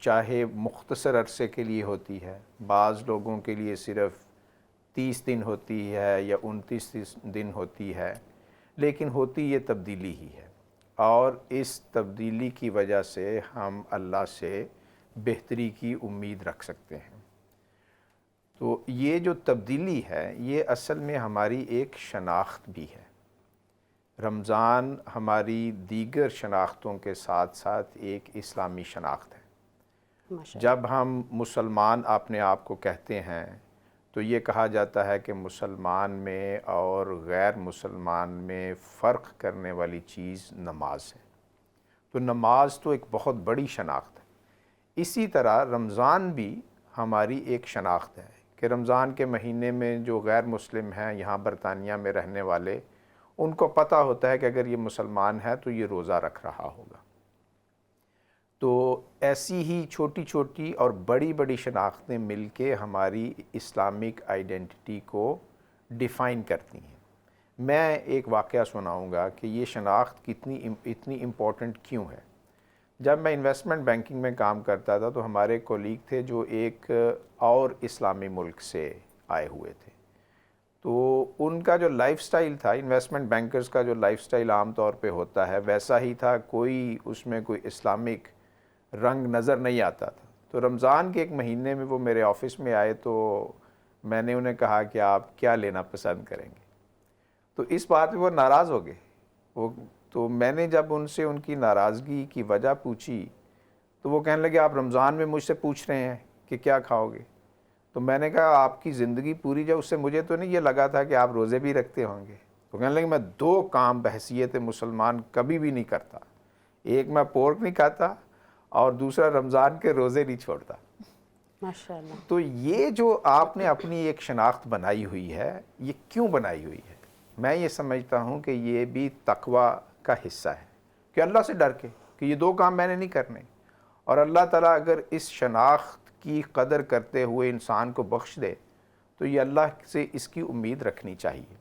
چاہے مختصر عرصے کے لیے ہوتی ہے، بعض لوگوں کے لیے صرف 30 دن ہوتی ہے یا 29 دن ہوتی ہے، لیکن ہوتی یہ تبدیلی ہی ہے، اور اس تبدیلی کی وجہ سے ہم اللہ سے بہتری کی امید رکھ سکتے ہیں۔ تو یہ جو تبدیلی ہے یہ اصل میں ہماری ایک شناخت بھی ہے۔ رمضان ہماری دیگر شناختوں کے ساتھ ساتھ ایک اسلامی شناخت ہے۔ ماشاءاللہ۔ جب ہم مسلمان اپنے آپ کو کہتے ہیں تو یہ کہا جاتا ہے کہ مسلمان میں اور غیر مسلمان میں فرق کرنے والی چیز نماز ہے۔ تو نماز تو ایک بہت بڑی شناخت ہے۔ اسی طرح رمضان بھی ہماری ایک شناخت ہے کہ رمضان کے مہینے میں جو غیر مسلم ہیں یہاں برطانیہ میں رہنے والے، ان کو پتہ ہوتا ہے کہ اگر یہ مسلمان ہے تو یہ روزہ رکھ رہا ہوگا۔ تو ایسی ہی چھوٹی چھوٹی اور بڑی بڑی شناختیں مل کے ہماری اسلامک آئیڈینٹی کو ڈیفائن کرتی ہیں۔ میں ایک واقعہ سناؤں گا کہ یہ شناخت اتنی امپورٹنٹ کیوں ہے۔ جب میں انویسٹمنٹ بینکنگ میں کام کرتا تھا تو ہمارے کولیگ تھے جو ایک اور اسلامی ملک سے آئے ہوئے تھے، تو ان کا جو لائف سٹائل تھا، انویسٹمنٹ بینکرز کا جو لائف سٹائل عام طور پہ ہوتا ہے ویسا ہی تھا، اس میں کوئی اسلامک رنگ نظر نہیں آتا تھا۔ تو رمضان کے ایک مہینے میں وہ میرے آفس میں آئے تو میں نے انہیں کہا کہ آپ کیا لینا پسند کریں گے، تو اس بات پہ وہ ناراض ہو گئے۔ تو میں نے جب ان سے ان کی ناراضگی کی وجہ پوچھی تو وہ کہنے لگے آپ رمضان میں مجھ سے پوچھ رہے ہیں کہ کیا کھاؤ گے؟ تو میں نے کہا آپ کی زندگی پوری جو اس سے مجھے تو نہیں یہ لگا تھا کہ آپ روزے بھی رکھتے ہوں گے۔ تو کہنے لگے میں 2 کام بحیثیت مسلمان کبھی بھی نہیں کرتا، ایک میں پورک نہیں کھاتا اور دوسرا رمضان کے روزے نہیں چھوڑتا۔ ماشاءاللہ۔ تو یہ جو آپ نے اپنی ایک شناخت بنائی ہوئی ہے، یہ کیوں بنائی ہوئی ہے؟ میں یہ سمجھتا ہوں کہ یہ بھی تقوی کا حصہ ہے کہ اللہ سے ڈر کے کہ یہ 2 کام میں نے نہیں کرنے، اور اللہ تعالیٰ اگر اس شناخت کی قدر کرتے ہوئے انسان کو بخش دے تو یہ اللہ سے اس کی امید رکھنی چاہیے۔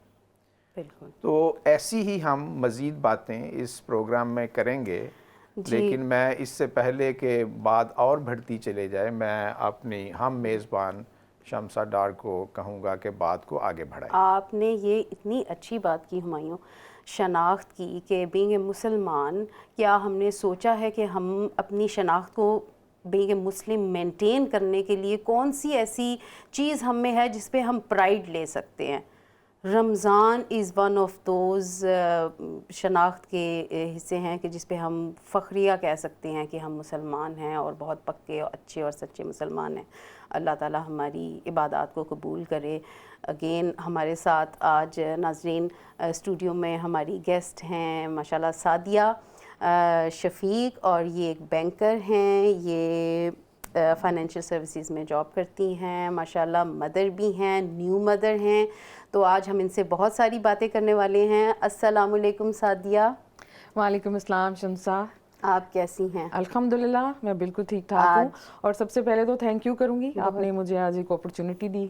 بالکل۔ تو ایسی ہی ہم مزید باتیں اس پروگرام میں کریں گے، لیکن میں اس سے پہلے کہ بات اور بڑھتی چلے جائے میں اپنی ہم میزبان شمسہ ڈار کو کہوں گا کہ بات کو آگے بڑھائیں۔ آپ نے یہ اتنی اچھی بات کی ہمایوں، شناخت کی کہ بینگ اے مسلمان، کیا ہم نے سوچا ہے کہ ہم اپنی شناخت کو بینگ اے مسلم مینٹین کرنے کے لیے کون سی ایسی چیز ہم میں ہے جس پہ ہم پرائیڈ لے سکتے ہیں؟ رمضان از ون آف دوز شناخت کے حصے ہیں کہ جس پہ ہم فخریہ کہہ سکتے ہیں کہ ہم مسلمان ہیں اور بہت پکے اور اچھے اور سچے مسلمان ہیں۔ اللہ تعالی ہماری عبادات کو قبول کرے۔ اگین ہمارے ساتھ آج ناظرین اسٹوڈیو میں ہماری گیسٹ ہیں ماشاءاللہ سعدیہ شفیق، اور یہ ایک بینکر ہیں، یہ فائنینشیل سروسز میں جاب کرتی ہیں، ماشاءاللہ مدر بھی ہیں، نیو مدر ہیں۔ تو آج ہم ان سے بہت ساری باتیں کرنے والے ہیں۔ السلام علیکم سعدیہ۔ وعلیکم السلام شمسہ، آپ کیسی ہیں؟ الحمدللہ میں بالکل ٹھیک ٹھاک ہوں، اور سب سے پہلے تو تھینک یو کروں گی، آپ نے مجھے آج ایک اپرچونٹی دی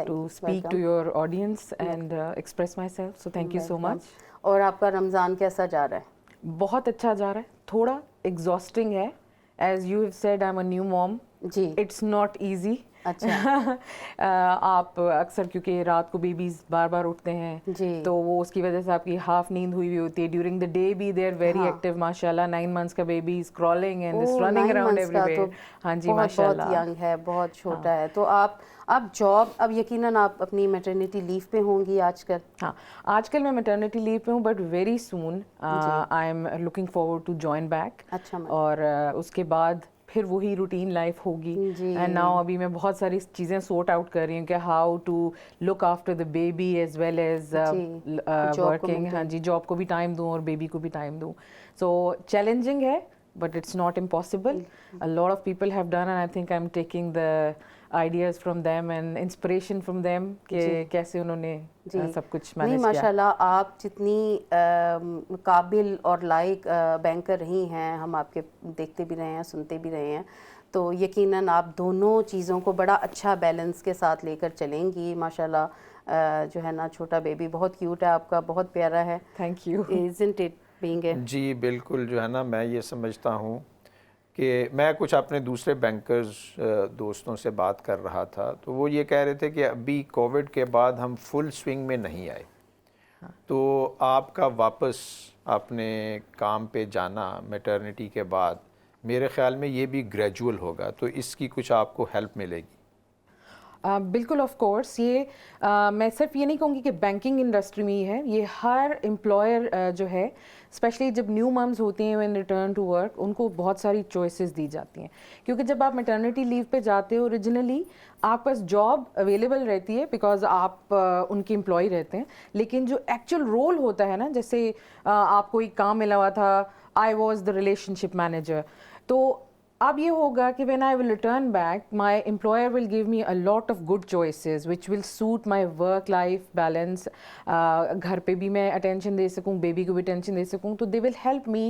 to speak to your audience and express my self, so thank you so much. اور آپ کا رمضان کیسا جا رہا ہے؟ بہت اچھا جا رہا ہے، تھوڑا ایگزاسٹنگ ہے، as you have said I am a new mom, جی اٹس ناٹ ایزی۔ اچھا آپ اکثر کیونکہ رات کو بیبیز بار بار اٹھتے ہیں جی تو وہ اس کی وجہ سے آپ کی ہاف نیند ہوئی ہوئی ہوتی ہے، ڈیورنگ دا ڈے بھی دے آر ویری ایکٹیو ماشاء اللہ۔ 9 months کا baby is crawling and is running around every where. ہاں جی ماشاء اللہ، بہت ینگ ہے، بہت چھوٹا ہے۔ تو آپ جاب، اب یقیناً آپ اپنی میٹرنیٹی لیو پہ ہوں گی آج کل؟ ہاں آج کل میں میٹرنیٹی لیو پہ ہوں، but very soon I am looking forward to join back, اچھا اور اس کے بعد پھر وہی روٹین لائف ہوگی۔ اینڈ ناؤ ابھی میں بہت ساری چیزیں سورٹ آؤٹ کر رہی ہوں کہ how to look after the baby as well as working. ہاں جی، جاب کو بھی ٹائم دوں اور بیبی کو بھی ٹائم دوں، سو چیلنجنگ ہے but it's not impossible. A lot of people have done and I think I'm taking the ideas from them and inspiration from them کہ کیسے انہوں نے سب کچھ مینیج کیا۔ ماشاءاللہ آپ جتنی قابل اور لائق بینکر رہی ہیں، ہم آپ کے دیکھتے بھی رہے ہیں، سنتے بھی رہے ہیں، تو یقیناً آپ دونوں چیزوں کو بڑا اچھا بیلنس کے ساتھ لے کر چلیں گی۔ ماشاءاللہ جو ہے نا چھوٹا بیبی بہت کیوٹ ہے آپ کا، بہت پیارا ہے۔ Thank you. Isn't it being a جی بالکل، جو ہے نا میں یہ سمجھتا ہوں کہ میں کچھ اپنے دوسرے بینکرز دوستوں سے بات کر رہا تھا تو وہ یہ کہہ رہے تھے کہ ابھی کووڈ کے بعد ہم فل سوئنگ میں نہیں آئے، تو آپ کا واپس اپنے کام پہ جانا میٹرنٹی کے بعد میرے خیال میں یہ بھی گریجول ہوگا، تو اس کی کچھ آپ کو ہیلپ ملے گی؟ بالکل آف کورس، یہ میں صرف یہ نہیں کہوں گی کہ بینکنگ انڈسٹری میں ہی ہے، یہ ہر امپلائر جو ہے اسپیشلی جب نیو ممز ہوتی ہیں وین ریٹرن ٹو ورک، ان کو بہت ساری چوائسیز دی جاتی ہیں، کیونکہ جب آپ میٹرنٹی لیو پہ جاتے ہو اوریجنلی آپ پاس جاب اویلیبل رہتی ہے بیکاز آپ ان کی امپلائی رہتے ہیں، لیکن جو ایکچوئل رول ہوتا ہے نا، جیسے آپ کو ایک کام ملا ہوا تھا، I was the relation ship manager, تو اب یہ ہوگا کہ when I will return back, my employer will give me a lot of good choices which will suit my work life balance. گھر پہ بھی میں اٹینشن دے سکوں، بیبی کو بھی اٹینشن دے سکوں، تو they will help me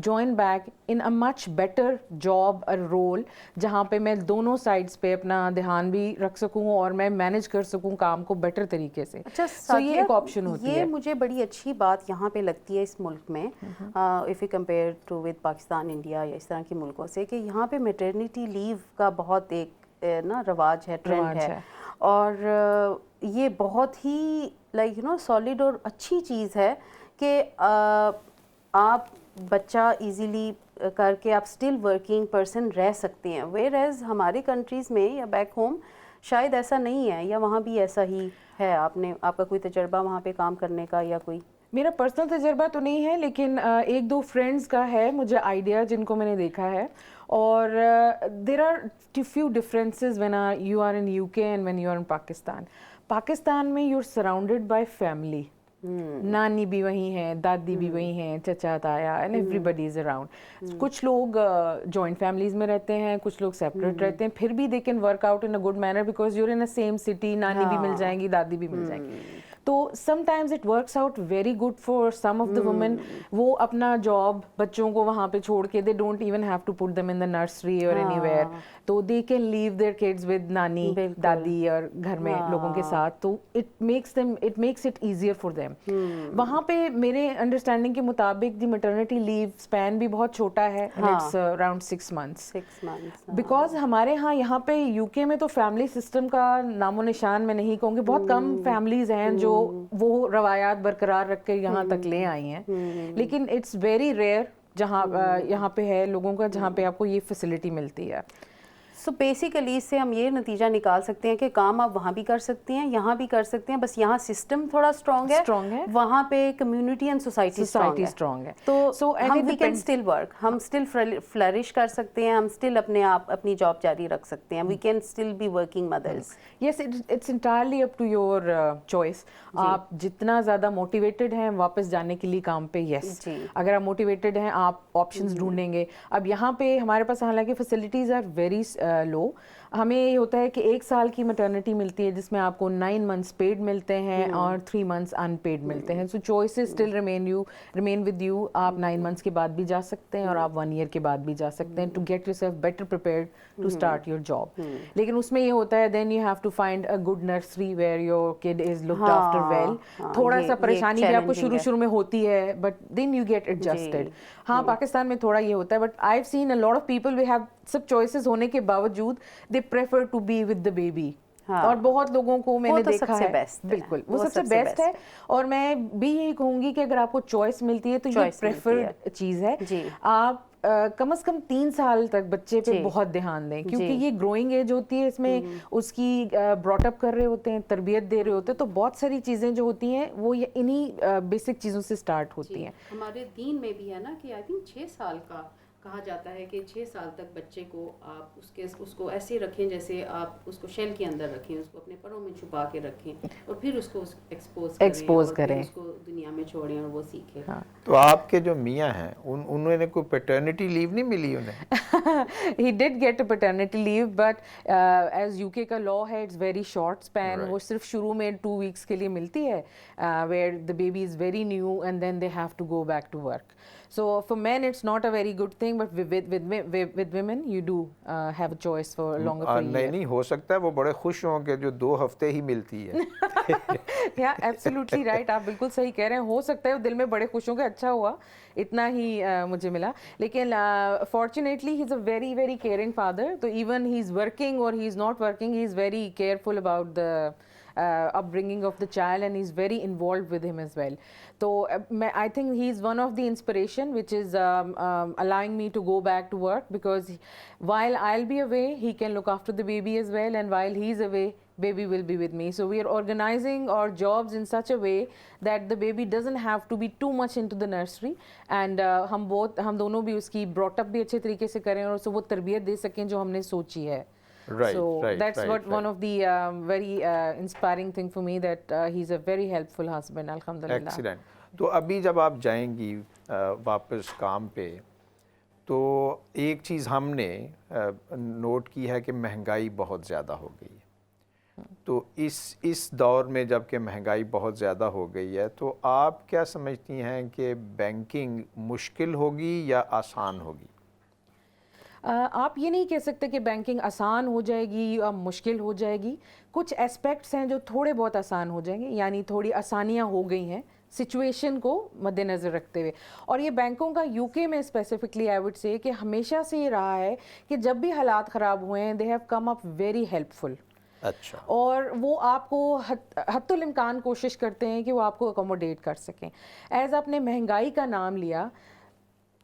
join back in a much better job or role جہاں پہ میں دونوں سائڈس پہ اپنا دھیان بھی رکھ سکوں اور میں مینیج کر سکوں کام کو بیٹر طریقے سے. اچھا، یہ ایک آپشن ہوتی ہے. یہ مجھے بڑی اچھی بات یہاں پہ لگتی ہے اس ملک میں if you compare to with Pakistan, India یا اس طرح کے ملکوں سے، کہ یہاں پہ میٹرنیٹی لیو کا بہت ایک نا رواج ہے، ٹرینڈ ہے، اور یہ بہت ہی لائک یو نو سالڈ اور اچھی چیز ہے کہ آپ بچہ ایزیلی کر کے آپ اسٹل ورکنگ پرسن رہ سکتے ہیں، ویئر ایز ہمارے کنٹریز میں یا بیک ہوم شاید ایسا نہیں ہے، یا وہاں بھی ایسا ہی ہے؟ آپ کا کوئی تجربہ وہاں پہ کام کرنے کا یا کوئی؟ میرا پرسنل تجربہ تو نہیں ہے، لیکن ایک دو فرینڈس کا ہے مجھے آئیڈیا جن کو میں نے دیکھا ہے، اور there are few differences when you are in UK and when you are in Pakistan. Pakistan میں you are surrounded by family, نانی بھی وہیں ہیں، دادی بھی وہیں ہیں، چچا تایا، and everybody is around. کچھ لوگ جوائنٹ فیملیز میں رہتے ہیں، کچھ لوگ سیپریٹ رہتے ہیں، پھر بھی they can work out in a good manner because you are in a same city, نانی بھی مل جائیں گی، دادی بھی مل جائیں گی. تو sometimes it works out very good for some of the women. وہ اپنا جاب بچوں کو وہاں پہ چھوڑ کے دے don't even have to put them in the nursery اور اینی ویئر، تو they can leave their kids with nani, dadi اور گھر میں لوگوں کے ساتھ، تو it makes it easier for them. وہاں پہ میرے انڈرسٹینڈنگ کے مطابق دی میٹرنٹی لیو اسپین بھی بہت چھوٹا ہے، اٹس اراؤنڈ 6 months. بیکاز ہمارے ہاں یہاں پہ یو کے میں تو فیملی سسٹم کا نام و نشان میں نہیں کہوں گی، بہت کم فیملیز ہیں جو وہ روایات برقرار رکھ کے یہاں تک لے آئی ہیں، لیکن اٹس ویری ریئر جہاں یہاں پہ ہے لوگوں کا جہاں پہ آپ کو یہ فیسلٹی ملتی ہے. سو بیسیکلی اس سے ہم یہ نتیجہ نکال سکتے ہیں کہ کام آپ وہاں بھی کر سکتے ہیں، یہاں بھی کر سکتے ہیں، بس یہاں سسٹم تھوڑا اسٹرانگ ہے، وہاں پہ کمیونٹی اینڈ سوسائٹی اسٹرانگ ہے، تو ہم وی کین اسٹل ورک، ہم اسٹل فلرش کر سکتے ہیں، ہم اسٹل اپنی جاب جاری رکھ سکتے ہیں، we can still be working mothers. Yes, it's entirely up to your choice. آپ جتنا زیادہ موٹیویٹڈ ہیں واپس جانے کے لیے کام پہ، یس، اگر آپ موٹیویٹڈ ہیں آپ آپشنز ڈھونڈیں گے. اب یہاں پہ ہمارے پاس حالانکہ فیسلٹیز آر ویری لو، ہمیں یہ ہوتا ہے کہ 1 سال کی میٹرنٹی ملتی ہے جس میں آپ کو 9 months پیڈ ملتے ہیں اور 3 months ان پیڈ ملتے ہیں. So choices still remain with you. آپ 9 months کے بعد بھی جا سکتے ہیں اور آپ 1 year کے بعد بھی جا سکتے ہیں to get yourself better prepared to start your job. لیکن اس میں یہ ہوتا ہے then you have to find a good nursery where your kid is looked after well. تھوڑا سا پریشانی بھی آپ کو شروع میں ہوتی ہے but then you get adjusted. ہاں پاکستان میں تھوڑا یہ ہوتا ہے but I have seen a lot of people we have سب چوائسیز ہونے کے باوجود they prefer to be with the baby. اور بہت لوگوں کو میں نے دیکھا ہے، بالکل وہ سب سے بیسٹ ہے. اور میں بھی یہی کہوں گی کہ اگر آپ کو چوائس ملتی ہے تو یہ پریفرڈ چیز ہے. آپ کم از کم 3 سال تک بچے پہ بہت دھیان دیں کیونکہ یہ گروئنگ ایج ہوتی ہے، اس میں اس کی براٹ اپ کر رہے ہوتے ہیں، تربیت دے رہے ہوتے ہیں، تو بہت ساری چیزیں جو ہوتی ہیں وہ انہی بیسک چیزوں سے سٹارٹ ہوتی ہیں. ہمارے دین میں بھی ہے نا کہ آئی تھنک 6 سال کا کہا جاتا ہے کہ 6 سال تک بچے کو آپ اس کو ایسے رکھیں جیسے آپ اس کو شیل کے اندر رکھیں، اس کو اپنے پروں میں چھپا کے رکھیں اور پھر اس کو ایکسپوز کریں، اس کو دنیا میں چھوڑیں اور وہ سیکھے. تو آپ کے جو میاں ہیں انہوں نے کوئی پیٹرنٹی لیو نہیں ملی انہیں؟ He did get a paternity leave but as UK کا law ہے it's very short span. وہ صرف شروع میں 2 weeks کے لیے ملتی ہے where the baby is very new and then they have to go back to work. So for men it's not a very good thing, but with women you do have a choice for longer for a year. نہیں ہو سکتا ہے وہ بڑے خوش ہوں کہ جو 2 ہفتے ہی ملتی ہے. Yeah, absolutely right. آپ بالکل صحیح کہہ رہے ہیں. ہو سکتا ہے وہ دل میں بڑے خوش ہوں کہ اچھا ہوا اتنا ہی مجھے ملا. لیکن fortunately he is a very very caring father. تو even he is working or he is not working, he is very careful about the upbringing of the child, and he is very involved with him as well. So I think he is one of the inspiration which is allowing me to go back to work, because while I'll be away he can look after the baby as well, and while he's away baby will be with me. So we are organizing our jobs in such a way that the baby doesn't have to be too much into the nursery, and ہم دونوں بھی اس کی brought up بھی اچھے طریقے سے کریں اور اسے وہ تربیت دے سکیں جو ہم نے سوچی ہے. Right, so right, that's right, what right. one of the very inspiring thing for me, that he's a very helpful husband, alhamdulillah. Excellent. تو ابھی جب آپ جائیں گی واپس کام پہ, تو ایک چیز ہم نے نوٹ کی ہے کہ مہنگائی بہت زیادہ ہو گئی ہے. تو اس دور میں جب کہ مہنگائی بہت زیادہ ہو گئی ہے, تو آپ کیا سمجھتی ہیں کہ بینکنگ مشکل ہوگی یا آسان ہوگی؟ آپ یہ نہیں کہہ سکتے کہ بینکنگ آسان ہو جائے گی یا مشکل ہو جائے گی. کچھ اسپیکٹس ہیں جو تھوڑے بہت آسان ہو جائیں گے, یعنی تھوڑی آسانیاں ہو گئی ہیں سچویشن کو مد نظر رکھتے ہوئے. اور یہ بینکوں کا یو کے میں اسپیسیفکلی آئی وڈ سے کہ ہمیشہ سے یہ رہا ہے کہ جب بھی حالات خراب ہوئے ہیں they have come up very helpful. اچھا. اور وہ آپ کو حتی الامکان کوشش کرتے ہیں کہ وہ آپ کو اکوموڈیٹ کر سکیں. ایز آپ نے مہنگائی کا نام لیا,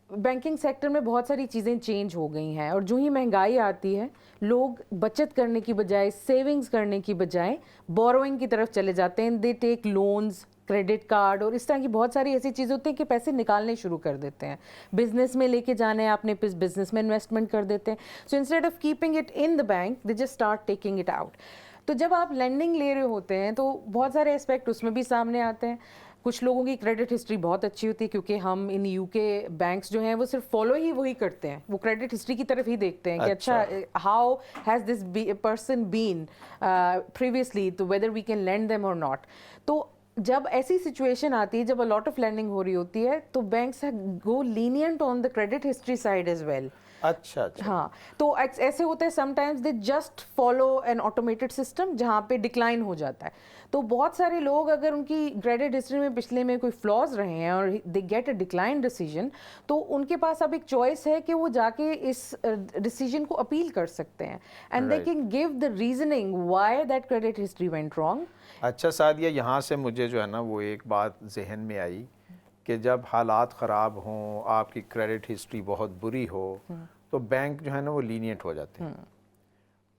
بینکنگ سیکٹر میں بہت ساری چیزیں چینج ہو گئی ہیں, اور جو ہی مہنگائی آتی ہے لوگ بچت کرنے کی بجائے, سیونگز کرنے کی بجائے بوروئنگ کی طرف چلے جاتے ہیں. دے ٹیک لونز, کریڈٹ کارڈ اور اس طرح کی بہت ساری ایسی چیزیں ہوتی ہیں کہ پیسے نکالنے شروع کر دیتے ہیں. بزنس میں لے کے جانے ہیں, آپ نے بزنس میں انویسٹمنٹ کر دیتے ہیں. So instead of keeping it in the bank they just start taking it out. تو جب آپ لینڈنگ لے رہے ہوتے ہیں تو بہت سارے اسپیکٹ اس میں بھی سامنے آتے ہیں. کچھ لوگوں کی کریڈٹ ہسٹری بہت اچھی ہوتی ہے, کیونکہ ہم ان یو کے بینکس جو ہیں وہ صرف فالو ہی وہی کرتے ہیں, وہ کریڈٹ ہسٹری کی طرف ہی دیکھتے ہیں کہ اچھا how has this person been previously, تو whether we can land them or not. تو جب ایسی سچویشن آتی ہے, جب الاٹ آف لینڈنگ ہو رہی ہوتی ہے, تو banks go lenient on the credit history side as well. اچھا اچھا. ہاں, تو ایسے ہوتا ہے sometimes they just follow an automated system جہاں پہ ڈکلائن ہو جاتا ہے. تو بہت سارے لوگ اگر ان کی کریڈٹ ہسٹری میں پچھلے میں کوئی فلاز رہے ہیں اور they get a decline decision, تو ان کے پاس اب ایک چوائس ہے کہ وہ جا کے اس ڈیسیجن کو اپیل کر سکتے ہیں, and they can give the reasoning why that credit history went wrong. اچھا سعدیہ, یہاں سے مجھے جو ہے نا وہ ایک بات ذہن میں آئی کہ جب حالات خراب ہوں, آپ کی کریڈٹ ہسٹری بہت بری ہو, تو بینک جو ہے نا وہ لینینٹ ہو جاتے ہیں.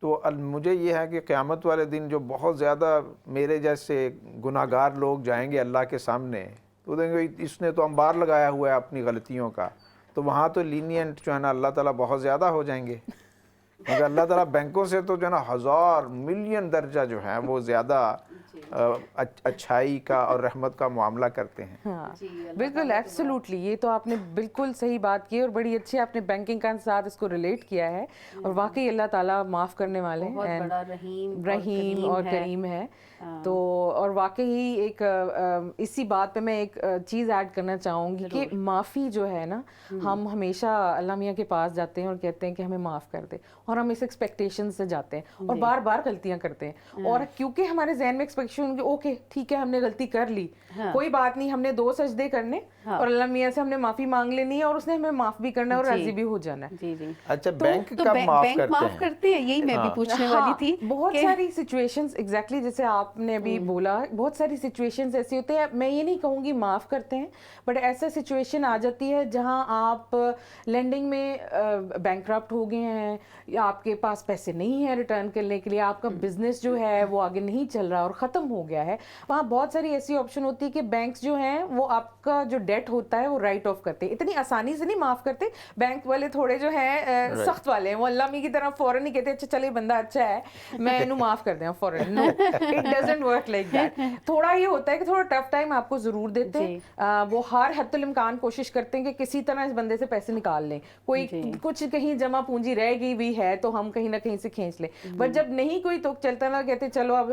تو مجھے یہ ہے کہ قیامت والے دن جو بہت زیادہ میرے جیسے گناہ گار لوگ جائیں گے اللہ کے سامنے, تو دیں گے اس نے تو انبار لگایا ہوا ہے اپنی غلطیوں کا, تو وہاں تو لینینٹ جو ہے نا اللہ تعالیٰ بہت زیادہ ہو جائیں گے, کیونکہ اللہ تعالیٰ بینکوں سے تو جو ہے نا 1000 ملین درجہ جو ہے وہ زیادہ اچھائی کا اور رحمت کا معاملہ کرتے ہیں. ہاں بالکل, ایبسلیوٹلی, یہ تو آپ نے بالکل صحیح بات کی, اور بڑی اچھی آپ نے بینکنگ کا ساتھ اس کو ریلیٹ کیا ہے. اور واقعی اللہ تعالیٰ معاف کرنے والے ہیں, رحیم اور کریم ہے. تو اور واقعی ایک اسی بات پہ میں ایک چیز ایڈ کرنا چاہوں گی کہ معافی جو ہے نا, ہم ہمیشہ اللہ میاں کے پاس جاتے ہیں اور کہتے ہیں کہ ہمیں معاف کر دے, اور ہم اس ایکسپیکٹیشن سے جاتے ہیں اور بار بار غلطیاں کرتے ہیں, اور کیونکہ ہمارے ذہن میں ایکسپیکٹیشن کہ اوکے ٹھیک ہے ہم نے غلطی کر لی, کوئی بات نہیں, ہم نے 2 سجدے کرنے اور اللہ میاں سے ہم نے معافی مانگ لینی ہے, اور اس نے ہمیں معاف بھی کرنا ہے اور راضی بھی ہو جانا ہے. اچھا, بینک کب معاف کرتے ہیں؟ یہی میں بھی پوچھنے والی تھی. بہت ساری سچویشنز, ایگزیکٹلی جیسے آپ نے ابھی بولا, بہت ساری سچویشنز ایسی ہوتے ہیں, میں یہ نہیں کہوں گی معاف کرتے ہیں, بٹ ایسا سچویشن آ جاتی ہے جہاں آپ لینڈنگ میں بینکرپٹ ہو گئے ہیں, یا آپ کے پاس پیسے نہیں ہیں ریٹرن کرنے کے لیے, آپ کا بزنس جو ہے وہ آگے نہیں چل رہا اور ختم ہو گیا ہے. وہاں بہت ساری ایسی آپشن ہوتی ہے کہ بینکس جو ہیں وہ آپ کا جو ڈیٹ ہوتا ہے وہ رائٹ آف کرتے ہیں. اتنی آسانی سے نہیں معاف کرتے, بینک والے تھوڑے جو ہیں سخت والے ہیں, وہ اللہ می کی طرح فوراً نہیں کہتے اچھا چلے بندہ اچھا ہے میں انہوں معاف کر دیں فوراً. No, it doesn't work like that. تھوڑا یہ ہوتا ہے کہ تھوڑا ٹف ٹائم آپ کو ضرور دیتے ہیں, وہ ہر حد الامکان کوشش کرتے ہیں کہ کسی طرح اس بندے سے پیسے نکال لیں, کوئی کچھ کہیں جمع پونجی رہ گئی بھی ہے تو ہم کہیں نہ کہیں سے کھینچ لیں. بٹ جب نہیں کوئی تو چلتا نا, کہتے چلو اب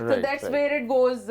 So that's where it goes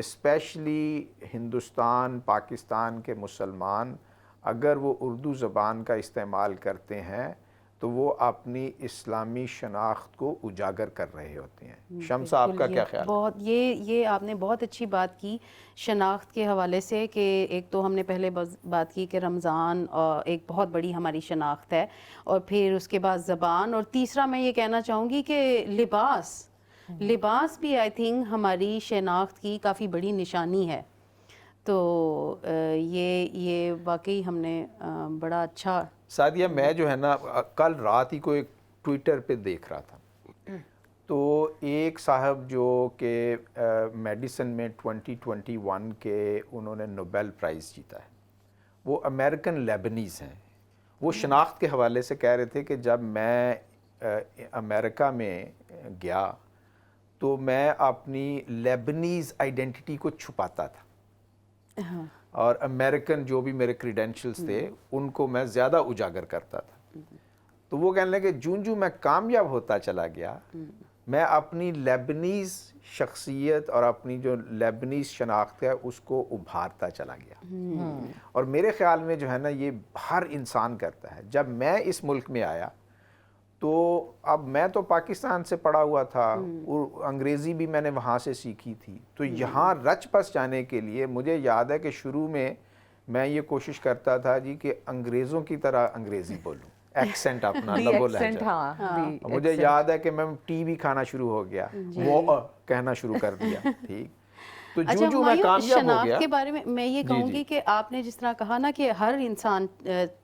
specially Hindustan Pakistan کے مسلمان اگر وہ اردو زبان کا استعمال کرتے ہیں تو وہ اپنی اسلامی شناخت کو اجاگر کر رہے ہوتے ہیں. شمس آپ کا کیا خیال ہے؟ بہت یہ آپ نے بہت اچھی بات کی شناخت کے حوالے سے کہ ایک تو ہم نے پہلے بات کی کہ رمضان ایک بہت بڑی ہماری شناخت ہے اور پھر اس کے بعد زبان اور تیسرا میں یہ کہنا چاہوں گی کہ لباس بھی آئی تھنک ہماری شناخت کی کافی بڑی نشانی ہے. تو یہ واقعی ہم نے بڑا اچھا. سعدیہ میں جو ہے نا کل رات ہی کو ایک ٹویٹر پہ دیکھ رہا تھا تو ایک صاحب جو کہ میڈیسن میں 2021 کے انہوں نے نوبیل پرائز جیتا ہے, وہ امریکن لیبنیز ہیں. وہ شناخت کے حوالے سے کہہ رہے تھے کہ جب میں امریکہ میں گیا تو میں اپنی لیبنیز آئیڈینٹی کو چھپاتا تھا اور امریکن جو بھی میرے کریڈینشلز تھے ان کو میں زیادہ اجاگر کرتا تھا. تو وہ کہنے لگے جوں میں کامیاب ہوتا چلا گیا میں اپنی لیبنیز شخصیت اور اپنی جو لیبنیز شناخت ہے اس کو ابھارتا چلا گیا. اور میرے خیال میں جو ہے نا یہ ہر انسان کرتا ہے. جب میں اس ملک میں آیا تو اب میں تو پاکستان سے پڑھا ہوا تھا اور انگریزی بھی میں نے وہاں سے سیکھی تھی, تو یہاں رچ پس جانے کے لیے مجھے یاد ہے کہ شروع میں یہ کوشش کرتا تھا جی کہ انگریزوں کی طرح انگریزی بولوں, ایکسنٹ اپنا لب و لہجہ. مجھے یاد ہے کہ میں ٹی بھی کھانا شروع ہو گیا, وہ کہنا شروع کر دیا. ٹھیک, تو جو میں کامیاب ہو گیا. کے بارے میں یہ کہوں گی کہ آپ نے جس طرح کہا نا کہ ہر انسان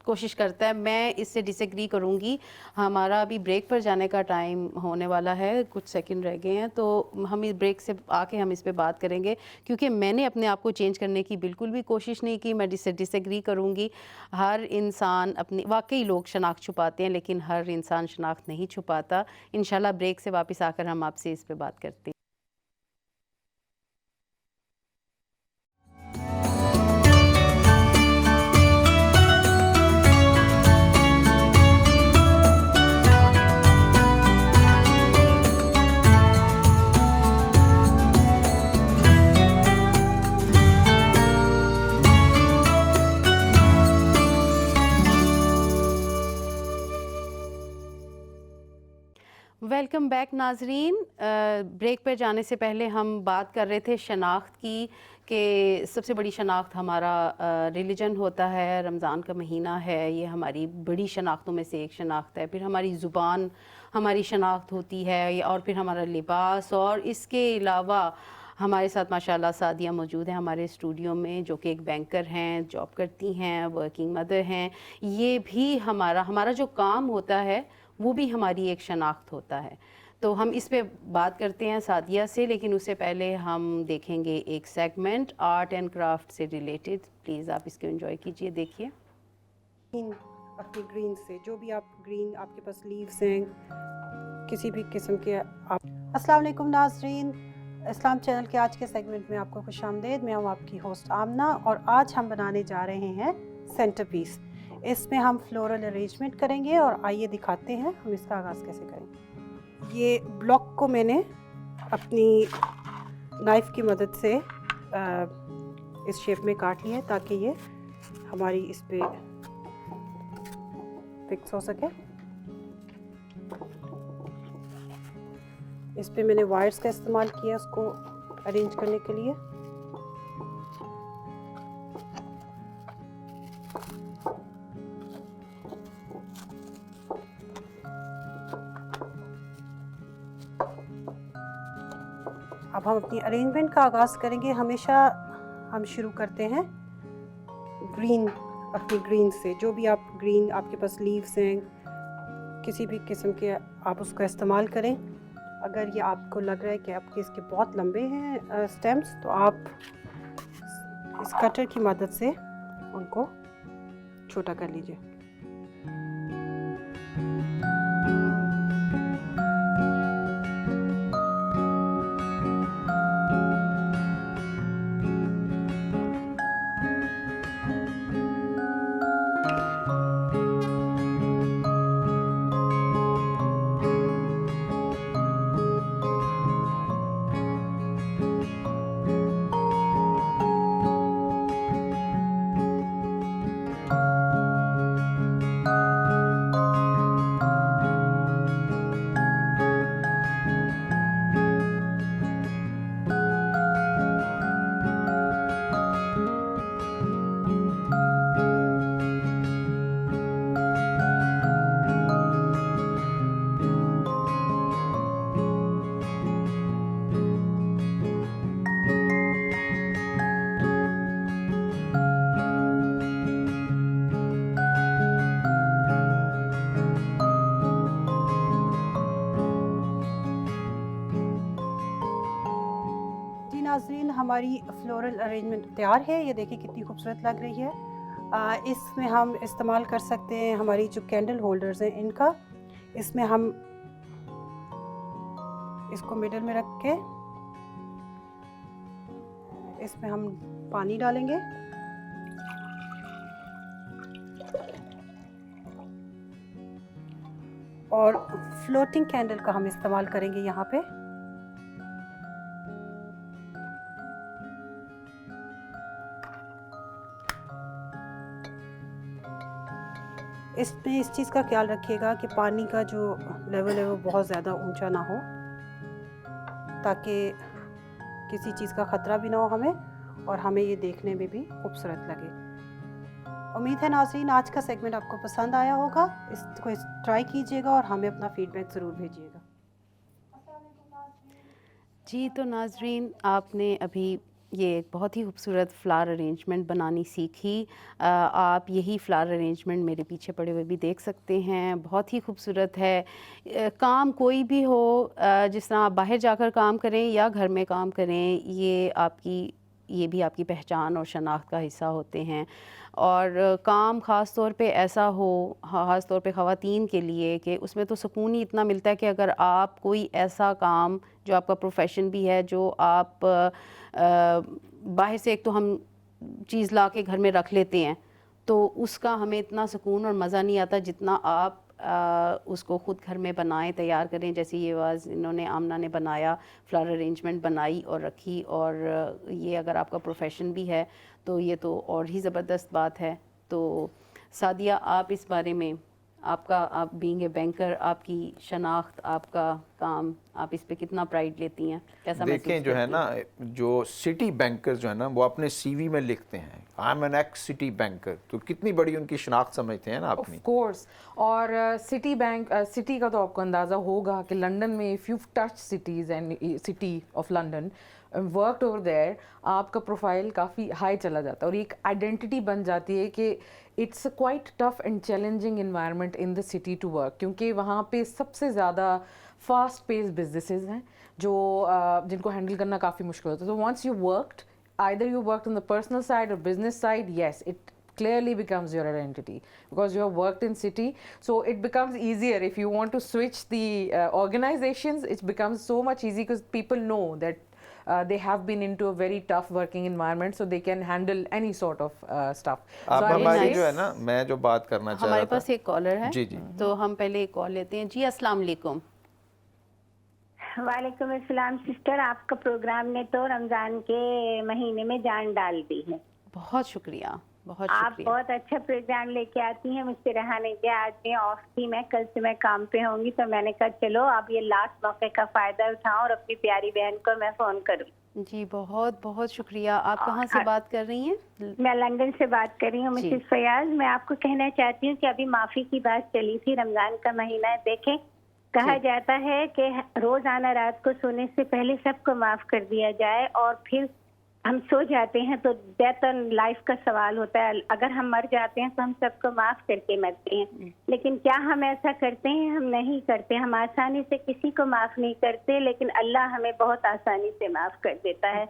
کوشش کرتا ہے, میں اس سے ڈس ایگری کروں گی. ہمارا ابھی بریک پر جانے کا ٹائم ہونے والا ہے, کچھ سیکنڈ رہ گئے ہیں, تو ہم اس بریک سے آ کے ہم اس پہ بات کریں گے کیونکہ میں نے اپنے آپ کو چینج کرنے کی بالکل بھی کوشش نہیں کی. میں ڈس ایگری کروں گی. ہر انسان اپنی, واقعی لوگ شناخت چھپاتے ہیں لیکن ہر انسان شناخت نہیں چھپاتا. انشاءاللہ بریک سے واپس آ کر ہم آپ سے اس پہ بات کرتے ہیں. ویلکم بیک ناظرین. بریک پر جانے سے پہلے ہم بات کر رہے تھے شناخت کی کہ سب سے بڑی شناخت ہمارا ریلیجن ہوتا ہے. رمضان کا مہینہ ہے, یہ ہماری بڑی شناختوں میں سے ایک شناخت ہے. پھر ہماری زبان ہماری شناخت ہوتی ہے, اور پھر ہمارا لباس, اور اس کے علاوہ ہمارے ساتھ ماشاءاللہ سعدیہ موجود ہیں ہمارے اسٹوڈیو میں جو کہ ایک بینکر ہیں, جاب کرتی ہیں, ورکنگ مدر ہیں. یہ بھی ہمارا جو کام ہوتا ہے وہ بھی ہماری ایک شناخت ہوتا ہے. تو ہم اس پہ بات کرتے ہیں سعدیہ سے, لیکن اس سے پہلے ہم دیکھیں گے ایک سیگمنٹ آرٹ اینڈ کرافٹ سے ریلیٹڈ. پلیز آپ اس کو انجوائے کیجئے, دیکھیے. اپنی گرین سے جو بھی آپ گرین آپ کے پاس لیوز ہیں کسی بھی قسم کے آپ. السلام علیکم ناظرین, اسلام چینل کے آج کے سیگمنٹ میں آپ کو خوش آمدید. میں ہوں آپ کی ہوسٹ آمنہ, اور آج ہم بنانے جا رہے ہیں سینٹر پیس. اس میں ہم فلورل ارینجمنٹ کریں گے, اور آئیے دکھاتے ہیں ہم اس کا آغاز کیسے کریں گے. یہ بلاک کو میں نے اپنی نائف کی مدد سے اس شیپ میں کاٹ لیا ہے تاکہ یہ ہماری اس پہ فکس ہو سکے. اس پہ میں نے وائرز کا استعمال کیا اس کو ارینج کرنے کے لیے. اب ہم اپنی ارینجمنٹ کا آغاز کریں گے. ہمیشہ ہم شروع کرتے ہیں گرین, اپنی گرین سے جو بھی آپ گرین آپ کے پاس لیوز ہیں کسی بھی قسم کے آپ اس کا استعمال کریں. اگر یہ آپ کو لگ رہا ہے کہ آپ کے اس کے بہت لمبے ہیں سٹیمز, تو آپ اس کٹر کی مدد سے ان کو چھوٹا کر لیجئے. ناظرین ہماری فلورل ارینجمنٹ تیار ہے. یہ دیکھیں کتنی خوبصورت لگ رہی ہے. اس میں ہم استعمال کر سکتے ہیں ہماری جو کینڈل ہولڈرز ہیں ان کا. اس میں ہم اس کو مڈل میں رکھ کے اس میں ہم پانی ڈالیں گے. اور فلوٹنگ کینڈل کا ہم استعمال کریں گے یہاں پہ. اس میں اس چیز کا خیال رکھیے گا کہ پانی کا جو لیول ہے وہ بہت زیادہ اونچا نہ ہو تاکہ کسی چیز کا خطرہ بھی نہ ہو ہمیں اور ہمیں یہ دیکھنے میں بھی خوبصورت لگے. امید ہے ناظرین آج کا سیگمنٹ آپ کو پسند آیا ہوگا. اس کو ٹرائی کیجیے گا اور ہمیں اپنا فیڈ بیک ضرور بھیجیے گا. جی تو ناظرین آپ نے ابھی یہ ایک بہت ہی خوبصورت فلاور ارینجمنٹ بنانی سیکھی. آپ یہی فلاور ارینجمنٹ میرے پیچھے پڑے ہوئے بھی دیکھ سکتے ہیں. بہت ہی خوبصورت ہے. کام کوئی بھی ہو, جس طرح آپ باہر جا کر کام کریں یا گھر میں کام کریں, یہ بھی آپ کی پہچان اور شناخت کا حصہ ہوتے ہیں. اور کام خاص طور پہ ایسا ہو, خاص طور پہ خواتین کے لیے, کہ اس میں تو سکون ہی اتنا ملتا ہے کہ اگر آپ کوئی ایسا کام جو آپ کا پروفیشن بھی ہے, جو آپ باہر سے ایک تو ہم چیز لا کے گھر میں رکھ لیتے ہیں تو اس کا ہمیں اتنا سکون اور مزہ نہیں آتا جتنا آپ اس کو خود گھر میں بنائیں, تیار کریں. جیسے یہ واز انہوں نے آمنہ نے بنایا, فلاور ارینجمنٹ بنائی اور رکھی, اور یہ اگر آپ کا پروفیشن بھی ہے تو یہ تو اور ہی زبردست بات ہے. تو سعدیہ آپ اس بارے میں, آپ بینگ اے بینکر, آپ کی شناخت, آپ کا کام, آپ اس پہ کتنا پرائیڈ لیتی ہیں, کیسا محسوس دیکھیں جو ہے کرتی نا, جو سٹی بینکر جو ہے نا وہ اپنے سی وی میں لکھتے ہیں I am an ex city banker, تو کتنی بڑی ان کی شناخت سمجھتے ہیں نا اپنی. Of course. اور سٹی کا تو آپ کو اندازہ ہوگا کہ لنڈن میں if you touch cities and city of London worked over there, آپ کا پروفائل کافی ہائی چلا جاتا ہے اور ایک آئیڈینٹی بن جاتی ہے کہ it's a quite tough and challenging environment in the city to work, کیونکہ وہاں پہ سب سے زیادہ فاسٹ پیس بزنسز ہیں جو جن کو ہینڈل کرنا کافی مشکل ہوتا ہے. تو once you worked, either you worked on the personal side or business side, yes, it clearly becomes your identity because you have worked in city, so it becomes easier. If you want to switch the organizations, it becomes so much easy because people know that they have been into a very tough working environment, so they can handle any sort of stuff. آپ ہماری جو ہے نا, میں جو بات کرنا چاہ رہا ہمارے تھا, پاس ایک کالر ہے, جی جی, تو ہم پہلے ایک کال لیتے ہیں. جی السلام علیکم. وعلیکم السلام سسٹر, آپ کا پروگرام نے تو رمضان کے مہینے میں جان ڈال دی ہے. بہت شکریہ, بہت آپ شکریہ. بہت اچھا پروگرام لے کے آتی ہیں. مجھ سے رہا نہیں گیا, آج میں آف تھی, میں کل سے میں کام پہ ہوں گی, تو میں نے کہا چلو اب یہ لاسٹ موقع کا فائدہ اٹھاؤں اور اپنی پیاری بہن کو میں فون کروں. جی بہت بہت شکریہ. آپ کہاں سے بات کر رہی ہیں؟ میں لندن سے بات کر رہی ہوں مسز فیاض. میں آپ کو کہنا چاہتی ہوں کہ ابھی معافی کی بات چلی تھی, رمضان کا مہینہ ہے. دیکھیں کہا جاتا ہے کہ روزانہ رات کو سونے سے پہلے سب کو معاف کر دیا جائے, اور پھر ہم سو جاتے ہیں تو ڈیتھ اینڈ لائف کا سوال ہوتا ہے. اگر ہم مر جاتے ہیں تو ہم سب کو معاف کر کے مرتے ہیں, لیکن کیا ہم ایسا کرتے ہیں؟ ہم نہیں کرتے. ہم آسانی سے کسی کو معاف نہیں کرتے, لیکن اللہ ہمیں بہت آسانی سے معاف کر دیتا ہے.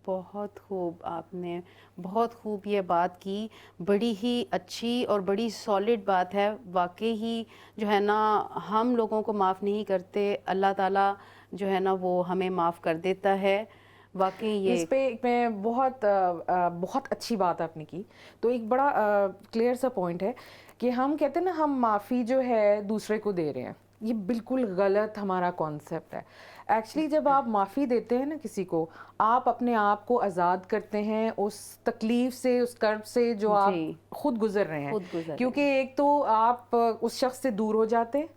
بہت خوب, آپ نے بہت خوب یہ بات کی. بڑی ہی اچھی اور بڑی سالڈ بات ہے. واقعی ہی جو ہے نا, ہم لوگوں کو معاف نہیں کرتے, اللہ تعالیٰ جو ہے نا وہ ہمیں معاف کر دیتا ہے. واقعی یہ اس پہ میں بہت اچھی بات آپ نے کی. تو ایک بڑا کلیئر سا پوائنٹ ہے کہ ہم کہتے ہیں نا ہم معافی جو ہے دوسرے کو دے رہے ہیں, یہ بالکل غلط ہمارا کانسیپٹ ہے. ایکچولی جب آپ معافی دیتے ہیں نا کسی کو, آپ اپنے آپ کو آزاد کرتے ہیں اس تکلیف سے, اس کرب سے جو آپ خود گزر رہے ہیں. کیونکہ ایک تو آپ اس شخص سے دور ہو جاتے ہیں,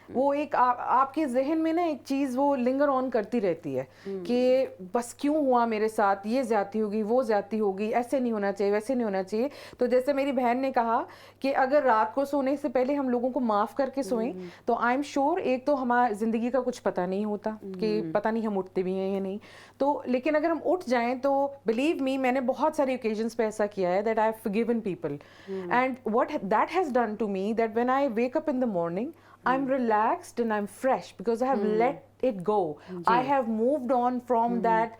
وہ ایک آپ کے ذہن میں نا ایک چیز وہ لنگر آن کرتی رہتی ہے کہ بس کیوں ہوا میرے ساتھ, یہ زیادتی ہوگی, وہ زیادتی ہوگی, ایسے نہیں ہونا چاہیے, ویسے نہیں ہونا چاہیے. تو جیسے میری بہن نے کہا کہ اگر رات کو سونے سے پہلے ہم لوگوں کو معاف کر کے سوئیں تو آئی ایم شیور ایک تو ہماری زندگی کا کچھ پتہ نہیں ہوتا کہ پتہ نہیں ہم اٹھتے بھی ہیں یا نہیں. تو لیکن اگر ہم اٹھ جائیں تو بلیو می, میں نے بہت ساری اوکیزنس پہ ایسا کیا ہے that I have forgiven people, and what that has done to me that when I wake up in the morning I'm relaxed and I'm fresh because I have let it go. I have moved on from that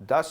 10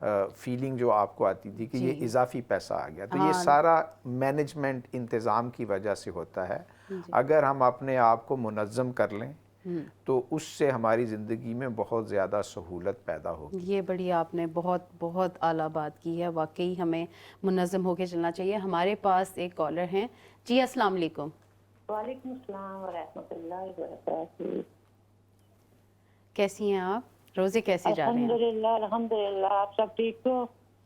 feeling جو آپ کو آتی تھی کہ یہ اضافی پیسہ آ گیا، تو یہ سارا مینجمنٹ انتظام کی وجہ سے ہوتا ہے. اگر ہم اپنے آپ کو منظم کر لیں تو اس سے ہماری زندگی میں بہت زیادہ سہولت پیدا ہوگی. یہ بڑی آپ نے بہت بہت اعلیٰ بات کی ہے، واقعی ہمیں منظم ہو کے چلنا چاہیے. ہمارے پاس ایک کالر ہیں. جی السلام علیکم. وعلیکم السلام ورحمۃ اللہ وبرکاتہ. کیسی ہیں آپ؟ روزے کیسے جا رہے ہیں؟ الحمدللہ الحمدللہ. آپ سب ٹھیک ہو؟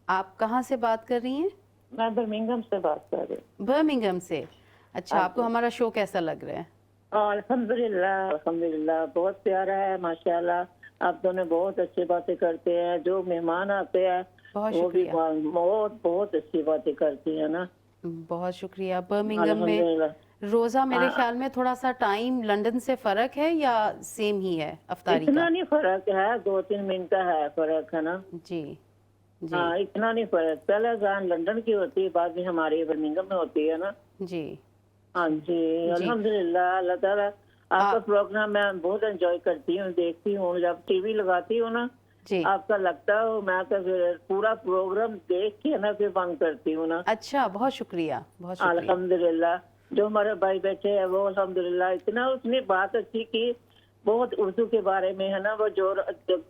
آپ کہاں سے بات کر رہی ہیں؟ میں برمنگھم سے بات کر رہی ہوں. برمنگھم سے. اچھا، آپ کو ہمارا شو کیسا لگ رہا ہے؟ الحمدللہ الحمدللہ بہت پیارا ہے ماشاءاللہ. آپ دونوں بہت اچھی باتیں کرتے ہیں. جو مہمان آتے ہیں وہ بھی بہت بہت اچھی باتیں کرتی ہیں نا. بہت شکریہ. برمنگھم میں روزہ میرے خیال میں تھوڑا سا ٹائم لنڈن سے فرق ہے یا سیم ہی ہے افطاری کا؟ اتنا نہیں فرق ہے، 2-3 منٹ کا ہے فرق ہے نا. جی جی. ہاں اتنا نہیں فرق. پہلے اذان لنڈن کی ہوتی ہے، بعد میں ہماری برمنگھم میں ہوتی ہے نا. جی ہاں جی الحمدللہ. اللہ تعالیٰ آپ کا پروگرام میں بہت انجوائے کرتی ہوں، دیکھتی ہوں. جب ٹی وی لگاتی ہوں نا جی. آپ کا لگتا ہے میں تو پھر پورا پروگرام دیکھ کے نا پھر بند کرتی ہوں نا. اچھا، بہت شکریہ بہت شکریہ. الحمدللہ. جو ہمارے بھائی بیٹھے ہیں وہ الحمدللہ اتنا اس نے بات اچھی کی بہت اردو کے بارے میں ہے نا. وہ جو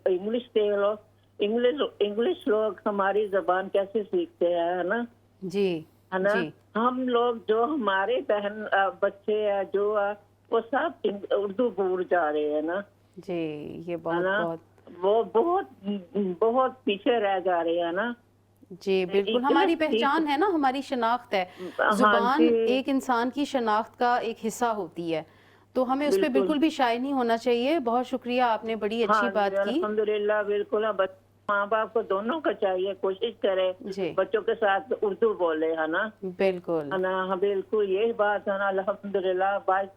انگلش کے لوگ انگلش لوگ ہماری زبان کیسے سیکھتے ہیں نا. جی ہے نا. ہم لوگ جو ہمارے بہن بچے ہیں جو وہ سب اردو بھول جا رہے ہیں نا. جی یہ بہت وہ بہت پیچھے رہ جا رہے ہیں نا. جی بالکل. ہماری پہچان ہے نا، ہماری شناخت ہے. زبان ایک انسان کی شناخت کا ایک حصہ ہوتی ہے، تو ہمیں اس پہ بالکل بھی شائع نہیں ہونا چاہیے. بہت شکریہ، آپ نے بڑی اچھی بات کی. الحمدللہ بالکل. ماں باپ کو دونوں کا چاہیے کوشش کرے بچوں کے ساتھ اردو بولے ہے نا. بالکل ہے نا. بالکل یہی بات ہے نا. الحمدللہ. بھائی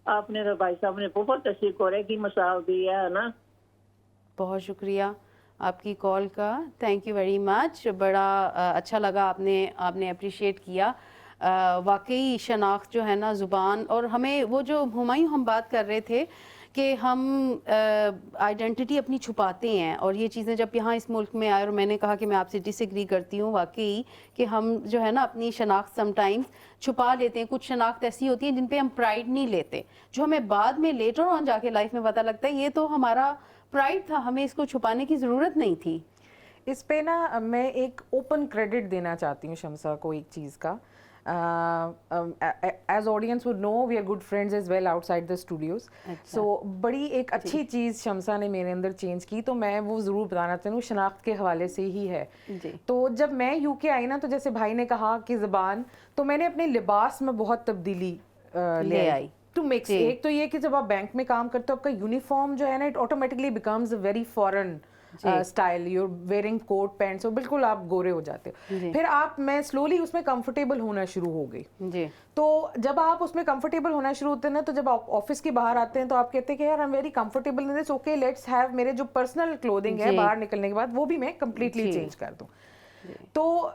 آپ نے بھائی صاحب نے بہت اچھی کورے کی مثال دی ہے نا. بہت شکریہ آپ کی کال کا. Thank you very much. بڑا اچھا لگا آپ نے اپریشیٹ کیا. واقعی شناخت جو ہے نا زبان، اور ہمیں وہ جو ہمایوں ہم بات کر رہے تھے کہ ہم آئیڈینٹی اپنی چھپاتے ہیں، اور یہ چیزیں جب یہاں اس ملک میں آئے، اور میں نے کہا کہ میں آپ سے ڈس ایگری کرتی ہوں واقعی کہ ہم جو ہے نا اپنی شناخت سم ٹائمز چھپا لیتے ہیں. کچھ شناخت ایسی ہوتی ہیں جن پہ ہم پرائیڈ نہیں لیتے، جو ہمیں بعد میں لیٹر آن جا کے لائف میں پتہ لگتا ہے یہ تو ہمارا پرائیڈ تھا، ہمیں اس کو چھپانے کی ضرورت نہیں تھی. اس پہ نا میں ایک اوپن کریڈٹ دینا چاہتی ہوں شمسا کو ایک چیز کا. As audience would know we are good friends as well outside the studios. سو بڑی ایک اچھی چیز شمسا نے میرے اندر چینج کی، تو میں وہ ضرور بتانا چاہتی ہوں. شناخت کے حوالے سے ہی ہے. تو جب میں یو کے آئی نا، تو جیسے بھائی نے کہا کہ زبان، تو میں نے اپنے لباس میں بہت تبدیلی لے آئی. To mix. ایک تو یہ کہ جب آپ بینک میں کام کرتے ہو آپ کا یونیفارم جو ہے نا it automatically becomes a very foreign style. You wearing coat pants, اور بالکل آپ گورے ہو جاتے ہو. پھر میں سلولی اس میں کمفرٹیبل ہونا شروع ہو گئی. تو جب آپ اس میں کمفرٹیبل ہونا شروع ہوتے ہیں نا، تو جب آپ آفس کے باہر آتے ہیں تو آپ کہتے ہیں کہ یار I am very comfortable in this, okay let's have. میرے جو پرسنل کلودنگ ہے باہر نکلنے کے بعد وہ بھی میں کمپلیٹلی چینج کر دوں. تو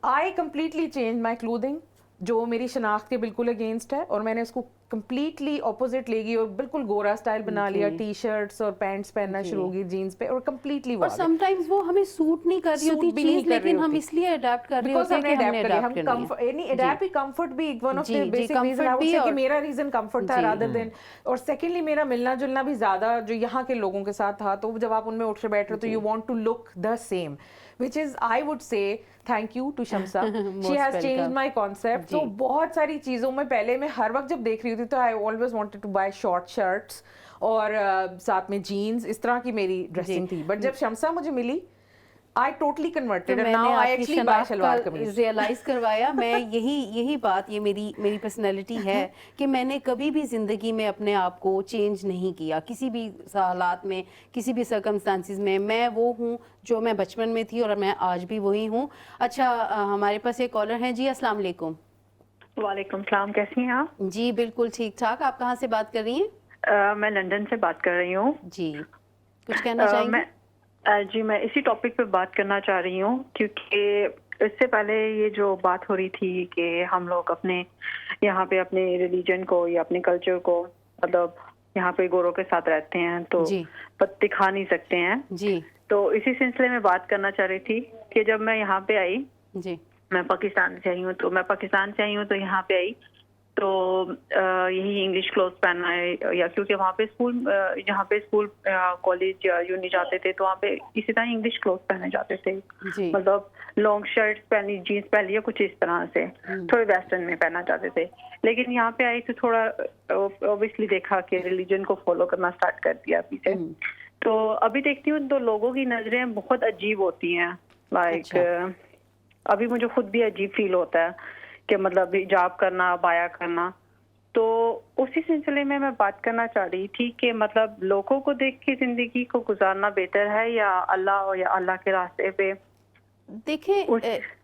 I completely change my clothing جو میری شناخت کے بالکل اگینسٹ ہے، اور میں نے اس کو کمپلیٹلی اپوزٹ لے گئی اور بالکل گورا اسٹائل بنا لیا. ٹی شرٹس اور پینٹس پہننا شروع ہو گئی جینس پہ، اور کمپلیٹلی. اور سم ٹائمز وہ ہمیں سوٹ نہیں کر رہی ہوتی چیز، لیکن ہم اس لیے اڈیپٹ کر رہے ہوتے ہیں کہ ہم نے اڈیپٹ کرنی ہے. اڈیپٹ بھی کمفرٹ بھی ایک one of the basic reason I would say کہ میرا ریزن کمفرٹ تھا رادر دین. اور سیکنڈلی میرا ملنا جلنا بھی زیادہ جو یہاں کے لوگوں کے ساتھ تھا، تو جب آپ ان میں اٹھ کے بیٹھ رہے تو you want to look the same. which is I would say thank you to Shamsa. She has changed my concept. So بہت ساری چیزوں میں پہلے میں ہر وقت جب دیکھ رہی ہوتی تو I always wanted to buy short shirts اور ساتھ میں جینز، اس طرح کی میری ڈریسنگ تھی. بٹ جب شمسا مجھے ملی I totally converted and now I actually buy shalwar kameez. Realize کروایا میں یہی بات، یہ میری پرسنالٹی ہے کہ میں نے کبھی بھی زندگی میں اپنے آپ کو چینج نہیں کیا کسی بھی حالات میں، کسی بھی سرکمسٹانسز میں. میں وہ ہوں جو میں بچپن میں تھی اور میں آج بھی وہی ہوں. اچھا ہمارے پاس ایک کالر ہیں. جی السلام علیکم. وعلیکم السلام. کیسی ہیں آپ؟ جی بالکل ٹھیک ٹھاک. آپ کہاں سے بات کر رہی ہیں؟ میں لندن سے بات کر رہی ہوں. جی کچھ کہنا چاہیں گے؟ جی میں اسی ٹاپک پہ بات کرنا چاہ رہی ہوں، کیونکہ اس سے پہلے یہ جو بات ہو رہی تھی کہ ہم لوگ اپنے یہاں پہ اپنے ریلیجن کو یا اپنے کلچر کو، مطلب یہاں پہ گوروں کے ساتھ رہتے ہیں تو دکھا نہیں سکتے ہیں. جی تو اسی سلسلے میں بات کرنا چاہ رہی تھی کہ جب میں یہاں پہ آئی, جی میں پاکستان سے آئی ہوں, تو میں پاکستان سے آئی ہوں تو یہاں پہ آئی تو یہی انگلش کلوتھ پہننا ہے, یا کیونکہ وہاں پہ اسکول, جہاں پہ اسکول کالج یا یونی جاتے تھے تو وہاں پہ اسی طرح انگلش کلوتھ پہنے جاتے تھے, جی مطلب لانگ شرٹ پہنی, جینس پہن لیا, کچھ اس طرح سے تھوڑے ویسٹرن میں پہننا چاہتے تھے. لیکن یہاں پہ آئی تو تھوڑا اوبیسلی دیکھا کہ ریلیجن کو فالو کرنا اسٹارٹ کر دیا پیچھے. تو ابھی دیکھتی ہوں تو لوگوں کی نظریں بہت عجیب ہوتی ہیں, لائک ابھی مجھے خود بھی عجیب فیل ہوتا ہے کہ مطلب حجاب کرنا, عبایا کرنا. تو اسی سلسلے میں بات کرنا چاہ رہی تھی کہ مطلب لوگوں کو دیکھ کے زندگی کو گزارنا بہتر ہے یا اللہ کے راستے پہ. دیکھیں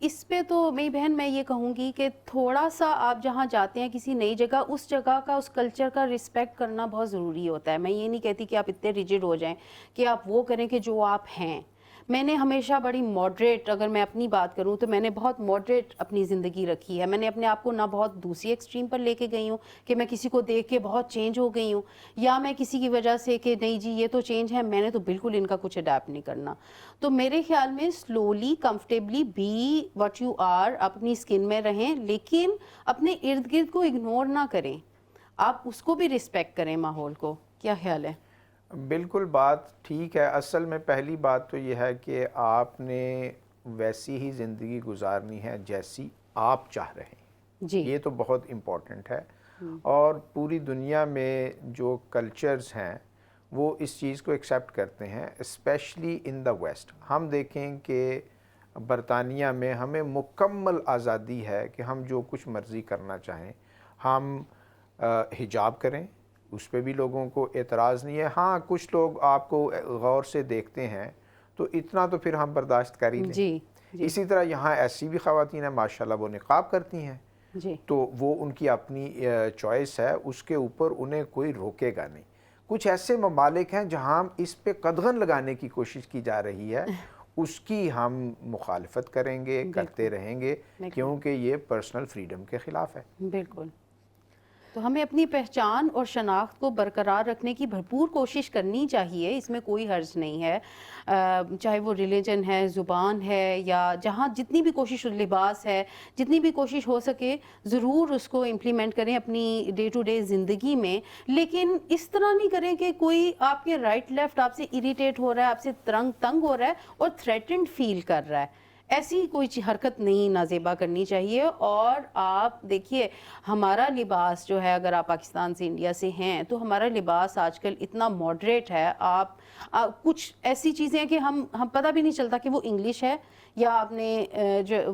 اس پہ تو میری بہن میں یہ کہوں گی کہ تھوڑا سا آپ جہاں جاتے ہیں کسی نئی جگہ, اس جگہ کا, اس کلچر کا رسپیکٹ کرنا بہت ضروری ہوتا ہے. میں یہ نہیں کہتی کہ آپ اتنے ریجڈ ہو جائیں کہ آپ وہ کریں کہ جو آپ ہیں. میں نے ہمیشہ بڑی ماڈریٹ, اگر میں اپنی بات کروں تو میں نے بہت ماڈریٹ اپنی زندگی رکھی ہے. میں نے اپنے آپ کو نہ بہت دوسری ایکسٹریم پر لے کے گئی ہوں کہ میں کسی کو دیکھ کے بہت چینج ہو گئی ہوں, یا میں کسی کی وجہ سے کہ نہیں جی یہ تو چینج ہے, میں نے تو بالکل ان کا کچھ اڈیپٹ نہیں کرنا. تو میرے خیال میں slowly comfortably be what you are, اپنی اسکن میں رہیں, لیکن اپنے ارد گرد کو اگنور نہ کریں, آپ اس کو بھی رسپیکٹ کریں, ماحول کو. کیا خیال ہے؟ بالکل بات ٹھیک ہے. اصل میں پہلی بات تو یہ ہے کہ آپ نے ویسی ہی زندگی گزارنی ہے جیسی آپ چاہ رہے ہیں. جی یہ تو بہت امپورٹنٹ ہے. اور پوری دنیا میں جو کلچرز ہیں وہ اس چیز کو ایکسیپٹ کرتے ہیں, اسپیشلی ان دا ویسٹ. ہم دیکھیں کہ برطانیہ میں ہمیں مکمل آزادی ہے کہ ہم جو کچھ مرضی کرنا چاہیں. ہم حجاب کریں, اس پہ بھی لوگوں کو اعتراض نہیں ہے. ہاں کچھ لوگ آپ کو غور سے دیکھتے ہیں تو اتنا تو پھر ہم برداشت کر ہی لیں. جی اسی طرح یہاں ایسی بھی خواتین ہیں ماشاءاللہ وہ نقاب کرتی ہیں, جی تو وہ ان کی اپنی چوائس ہے, اس کے اوپر انہیں کوئی روکے گا نہیں. کچھ ایسے ممالک ہیں جہاں اس پہ قدغن لگانے کی کوشش کی جا رہی ہے, اس کی ہم مخالفت کریں گے, کرتے رہیں گے, کیونکہ یہ پرسنل فریڈم کے خلاف ہے. بالکل. تو ہمیں اپنی پہچان اور شناخت کو برقرار رکھنے کی بھرپور کوشش کرنی چاہیے, اس میں کوئی حرج نہیں ہے, چاہے وہ ریلیجن ہے, زبان ہے, یا جہاں جتنی بھی کوشش, لباس ہے, جتنی بھی کوشش ہو سکے ضرور اس کو امپلیمنٹ کریں اپنی ڈے ٹو ڈے زندگی میں. لیکن اس طرح نہیں کریں کہ کوئی آپ کے رائٹ لیفٹ آپ سے اریٹیٹ ہو رہا ہے, آپ سے تنگ ہو رہا ہے اور تھریٹنڈ فیل کر رہا ہے. ایسی کوئی حرکت نہیں نازیبا کرنی چاہیے. اور آپ دیکھیے ہمارا لباس جو ہے, اگر آپ پاکستان سے, انڈیا سے ہیں, تو ہمارا لباس آج کل اتنا ماڈریٹ ہے. آپ کچھ ایسی چیزیں ہیں کہ ہم پتہ بھی نہیں چلتا کہ وہ انگلش ہے یا آپ نے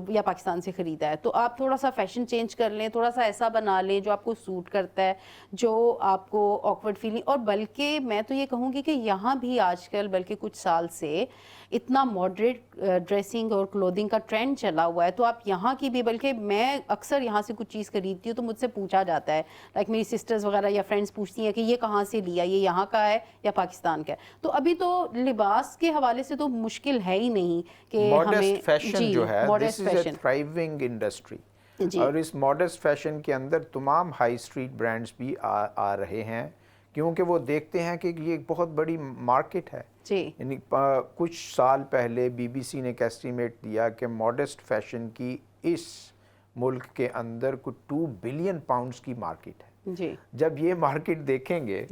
یا پاکستان سے خریدا ہے. تو آپ تھوڑا سا فیشن چینج کر لیں, تھوڑا سا ایسا بنا لیں جو آپ کو سوٹ کرتا ہے, جو آپ کو آکورڈ فیلنگ. اور بلکہ میں تو یہ کہوں گی کہ یہاں بھی آج کل بلکہ کچھ سال سے اتنا ماڈریٹ ڈریسنگ اور کلودنگ کا ٹرینڈ چلا ہوا ہے. تو آپ یہاں کی بھی, بلکہ میں اکثر یہاں سے کچھ چیز خریدتی ہوں تو مجھ سے پوچھا جاتا ہے, لائک میری سسٹرز وغیرہ یا فرینڈس پوچھتی ہیں کہ یہ کہاں سے لیا, یہ یہاں کا ہے یا پاکستان کا ہے. تو ابھی تو لباس کے حوالے سے تو مشکل ہے ہی نہیں کہ ماڈسٹ فیشن جو ہے, ماڈسٹ دس از اے تھرائیونگ انڈسٹری. اور اس ماڈسٹ فیشن کے اندر تمام ہائی اسٹریٹ برانڈز بھی آ رہے ہیں, کیونکہ وہ دیکھتے ہیں کہ یہ ایک بہت بڑی مارکیٹ ہے. یعنی کچھ سال پہلے بی بی سی نے ایک ایسٹیمیٹ دیا کہ ماڈسٹ فیشن کی اس ملک کے اندر کوئی 2 بلین پاؤنڈز کی مارکیٹ ہے. جب یہ مارکیٹ دیکھیں گے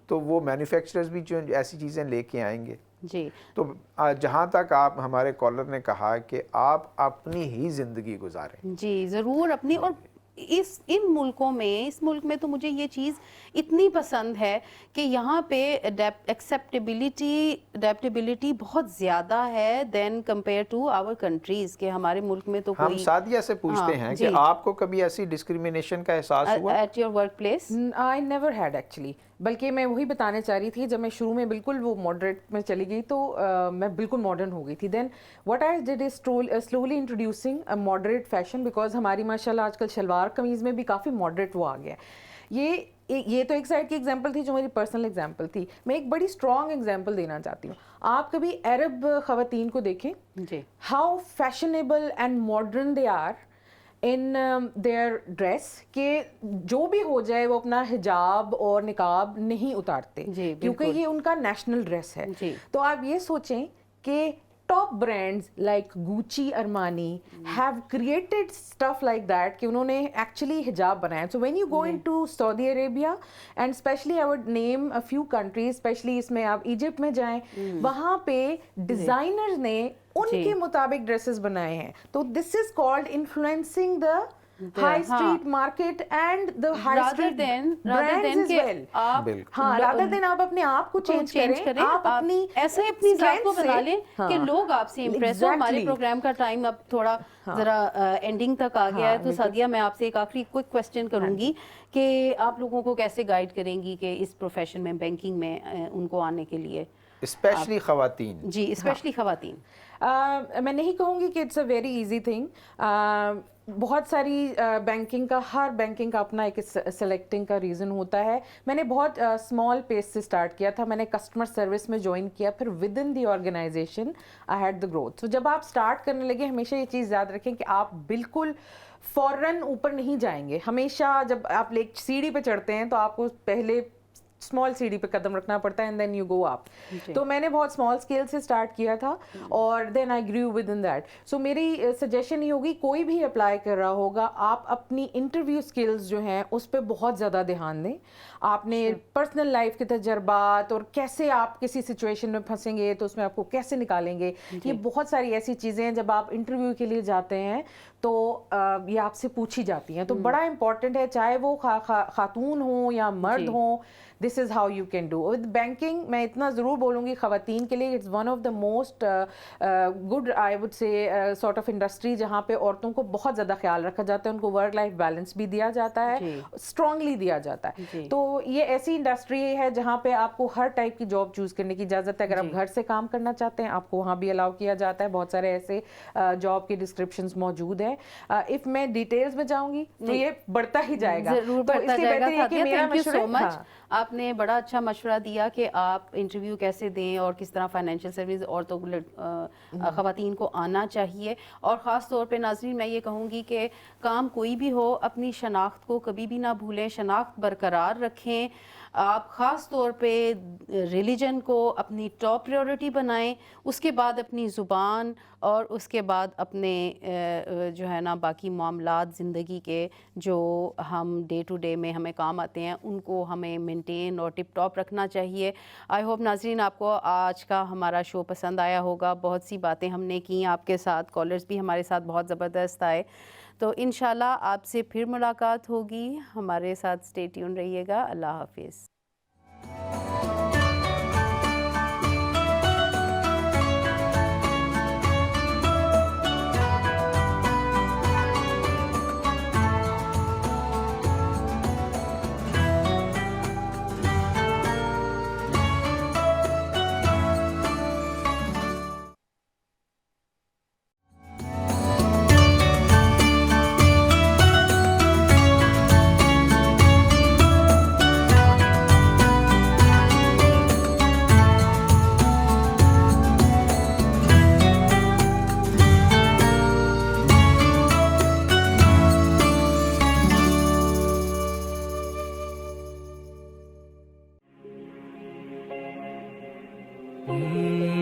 تو وہ مینوفیکچررز بھی جو ایسی چیزیں لے کے آئیں گے. تو جہاں تک آپ, ہمارے کالر نے کہا کہ آپ اپنی ہی زندگی گزاریں. جی ضرور اپنی. اور ان ملکوں میں, اس ملک میں تو مجھے یہ چیز اتنی پسند ہے کہ یہاں پہ ایکسیپٹیبلٹی بہت زیادہ ہے then compare to our countries. کہ ہمارے ملک میں تو ہم سعدیہ سے پوچھتے ہیں کہ آپ کو کبھی ایسی ڈسکریمنیشن کا احساس ہوا at your workplace? I never had actually. بلکہ میں وہی بتانے چاہ رہی تھی, جب میں شروع میں بالکل وہ ماڈریٹ میں چلی گئی تو میں بالکل ماڈرن ہو گئی تھی. Then what I did is slowly introducing a moderate fashion, because ہماری ماشاء اللہ آج کل شلوار قمیض میں بھی کافی ماڈریٹ وہ آ گیا. یہ تو ایک سائڈ کی ایگزامپل تھی جو میری پرسنل ایگزامپل تھی. میں ایک بڑی اسٹرانگ ایگزامپل دینا چاہتی ہوں. آپ کبھی عرب خواتین کو دیکھیں, how fashionable and modern they are in their dress, کہ جو بھی ہو جائے وہ اپنا حجاب اور نقاب نہیں اتارتے, کیونکہ یہ ان کا نیشنل ڈریس ہے. تو آپ یہ سوچیں کہ top brands like Gucci, Armani have created stuff like that کہ انہوں نے actually hijab بنایا. So when you go into Saudi Arabia and especially I would name a few countries, especially اس میں آپ ایجپٹ میں جائیں, وہاں پہ ڈیزائنرز نے ان کے مطابق ڈریسز بنائے ہیں. تو this is called influencing the high street market and the high street brands as well. rather than آپ اپنے آپ کو چینج کریں, آپ اپنی ایسے اپنی ذات کو بنا لیں کہ لوگ آپ سے امپریس ہو. ہمارے پروگرام کا ٹائم اب تھوڑا ذرا اینڈنگ تک آ گیا ہے, تو سعدیہ میں آپ سے ایک آخری کوئک کوسچن کروں گی کہ آپ لوگوں کو کیسے گائیڈ کریں گی کہ اس پروفیشن میں, بینکنگ میں ان کو آنے کے لیے, اسپیشلی خواتین؟ جی اسپیشلی خواتین. میں نہیں کہوں گی کہ it's a very easy thing. بہت ساری بینکنگ کا, ہر بینکنگ کا اپنا ایک سلیکٹنگ کا ریزن ہوتا ہے. میں نے بہت اسمال پیس سے اسٹارٹ کیا تھا. میں نے کسٹمر سروس میں جوائن کیا, پھر within the organization I had the growth. تو جب آپ اسٹارٹ کرنے لگے, ہمیشہ یہ چیز یاد رکھیں کہ آپ بالکل فوراً اوپر نہیں جائیں گے. ہمیشہ جب آپ سیڑھی پہ چڑھتے ہیں تو آپ کو پہلے اسمال سیڑھی پہ قدم رکھنا پڑتا ہے اینڈ دین یو گو اپ. تو میں نے بہت اسمال اسکیل سے اسٹارٹ کیا تھا اور دین آئی گریو ود ان دیٹ. سو میری سجیشن یہ ہوگی, کوئی بھی اپلائی کر رہا ہوگا, آپ اپنی انٹرویو اسکلز جو ہیں اس پہ بہت زیادہ دھیان دیں. آپ نے پرسنل لائف کے تجربات اور کیسے آپ کسی سچویشن میں پھنسیں گے تو اس میں آپ کو کیسے نکالیں گے, یہ بہت ساری ایسی چیزیں ہیں جب آپ انٹرویو کے لیے جاتے ہیں تو یہ آپ سے پوچھی جاتی ہیں. تو بڑا امپورٹنٹ ہے, چاہے وہ خاتون ہوں یا مرد ہوں, this is how you can do. With banking میں اتنا ضرور بولوں گی خواتین کے لیے, it's one of the most good I would say sort of industry جہاں پہ عورتوں کو بہت زیادہ خیال رکھا جاتا ہے, ان کو ورک لائف بیلنس بھی دیا جاتا ہے, اسٹرانگلی دیا جاتا ہے. تو یہ ایسی انڈسٹری ہے جہاں پہ آپ کو ہر ٹائپ کی جاب چوز کرنے کی اجازت ہے. اگر آپ گھر سے کام کرنا چاہتے ہیں آپ کو وہاں بھی الاؤ کیا جاتا ہے. بہت سارے ایسے جاب کے ڈسکرپشنز موجود ہیں. اف میں ڈیٹیلز میں جاؤں گی تو یہ بڑھتا ہی جائے گا. ضرور بڑھتا جائے گا. تھینک یو سو مچ, آپ نے بڑا اچھا مشورہ دیا کہ آپ انٹرویو کیسے دیں اور کس طرح فائنینشیل سروس عورتوں خواتین کو آنا چاہیے. اور خاص طور پہ ناظرین میں یہ کہوں گی کہ کام کوئی بھی ہو, اپنی شناخت کو کبھی بھی نہ بھولیں, شناخت برقرار رکھیں. آپ خاص طور پہ ریلیجن کو اپنی ٹاپ پریورٹی بنائیں, اس کے بعد اپنی زبان, اور اس کے بعد اپنے جو ہے نا باقی معاملات زندگی کے جو ہم ڈے ٹو ڈے میں ہمیں کام آتے ہیں ان کو ہمیں مینٹین اور ٹپ ٹاپ رکھنا چاہیے. آئی ہوپ ناظرین آپ کو آج کا ہمارا شو پسند آیا ہوگا. بہت سی باتیں ہم نے کی آپ کے ساتھ, کالرز بھی ہمارے ساتھ بہت زبردست آئے. تو انشاءاللہ آپ سے پھر ملاقات ہوگی. ہمارے ساتھ اسٹے ٹیون رہیے گا. اللہ حافظ. Mm-hmm.